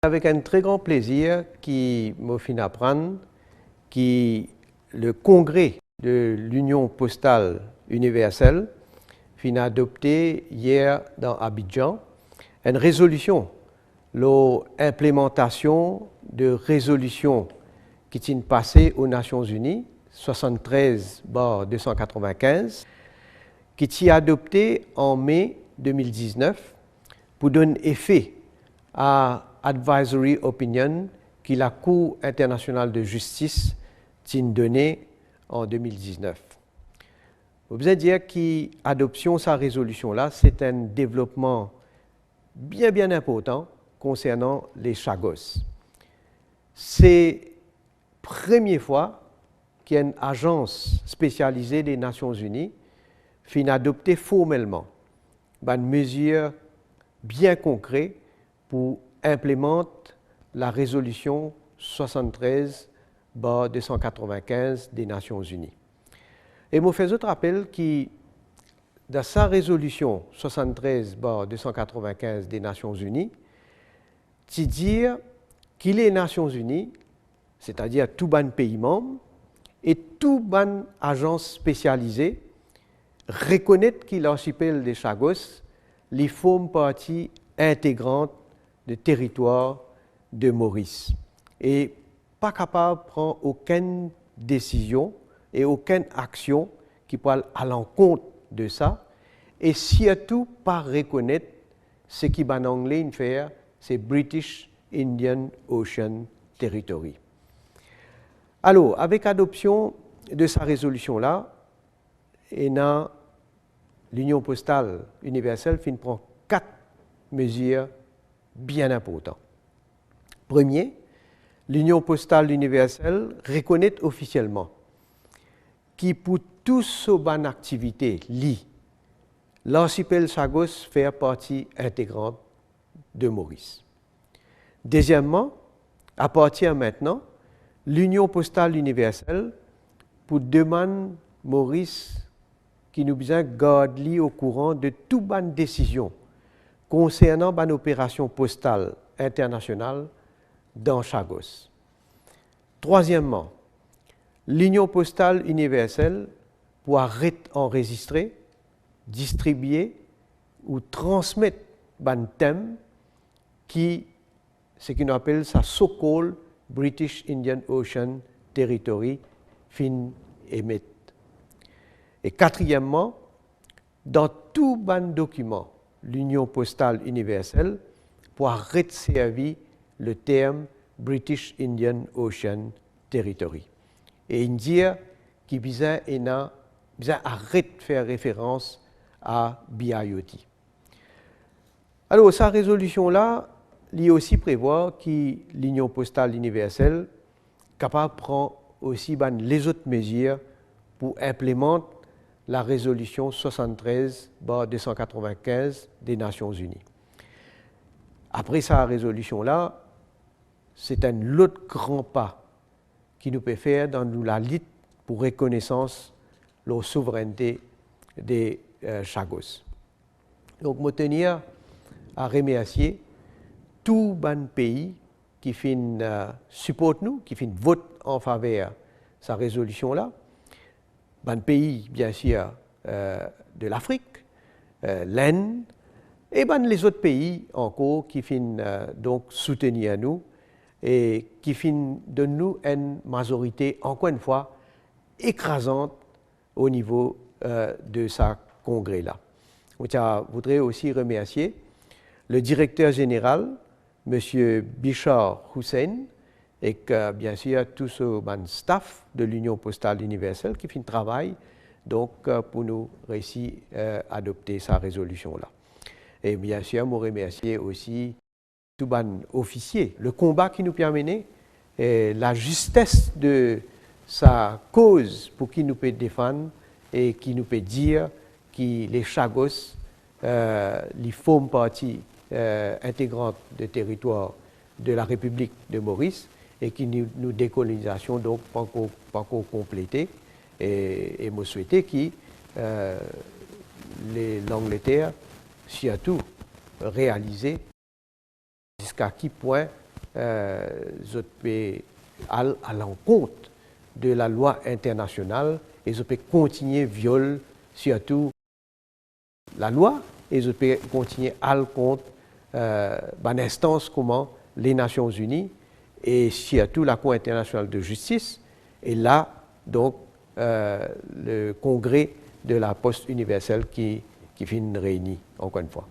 Avec un très grand plaisir qui m'a fait apprendre que le congrès de l'Union postale universelle a adopté hier dans Abidjan une résolution, l'implémentation de résolutions qui sont passées aux Nations Unies, 73/295, qui est adoptée en mai 2019 pour donner effet à Advisory Opinion que la Cour internationale de justice a donnée en 2019. Vous pouvez dire que l'adoption de cette résolution-là, c'est un développement bien important concernant les Chagos. C'est la première fois qu'une agence spécialisée des Nations Unies finit adopter formellement une mesure bien concrète pour implémenter la résolution 73/295 des Nations Unies. Et je fais autre rappel que dans sa résolution 73/295 des Nations Unies, c'est dire que les Nations Unies, c'est-à-dire tout ban pays membre et tout ban agence spécialisée, reconnaître que l'archipel des Chagos les forme partie intégrante du territoire de Maurice et pas capable de prendre aucune décision et aucune action qui peut aller à l'encontre de ça et surtout pas reconnaître ce qui en anglais faire c'est British Indian Ocean Territory. Alors, avec l'adoption de sa résolution-là, l'Union postale universelle prend 4 mesures bien importantes. Premier, l'Union postale universelle reconnaît officiellement que pour toutes ces bonnes activités liées, l'archipel Chagos fait partie intégrante de Maurice. Deuxièmement, à partir de maintenant, l'Union postale universelle pour demander Maurice qui nous besoin garder au courant de toute bonne décision concernant une opération postale internationale dans Chagos. Troisièmement, l'Union postale universelle pour enregistrer, distribuer ou transmettre un thème qui, ce qu'on appelle sa so-called British Indian Ocean Territory, fin émettre. Et quatrièmement, dans tout bon document, l'Union postale universelle pour servir le terme British Indian Ocean Territory. Et dire qu'il besoin arrête de faire référence à BIOT. Alors, sa résolution-là, il aussi prévoit que l'Union postale universelle est capable de prendre aussi les autres mesures pour implémenter la résolution 73/295 des Nations Unies. Après sa résolution-là, c'est un autre grand pas qui nous peut faire dans la lutte pour reconnaissance de la souveraineté des Chagos. Donc, je tenir à remercier tous les pays qui supportent nous, qui votent en faveur de sa résolution-là. Les pays, bien sûr, de l'Afrique, l'Inde, et les autres pays encore qui donc soutenir nous et qui de nous une majorité, encore une fois, écrasante au niveau de ce congrès-là. Je voudrais aussi remercier le directeur général, M. Bishar Hussein, et bien sûr tout ce staff de l'Union postale universelle qui fait un travail donc, pour nous réussir à adopter sa résolution-là. Et bien sûr, je remercie aussi tous les officiers, le combat qui nous permet, et la justesse de sa cause pour qui nous peut défendre et qui nous peut dire que les Chagos, les forment partie intégrante du territoire de la République de Maurice et qui nous décolonisation donc pas encore complétée et je souhaitais que l'Angleterre surtout réaliser jusqu'à quel point à l'encontre de la loi internationale et je peux continuer viol surtout la loi et je peux continuer à l'encontre d'une instance comme les Nations Unies et surtout la Cour internationale de justice et là donc le congrès de la poste universelle qui finit réuni encore une fois.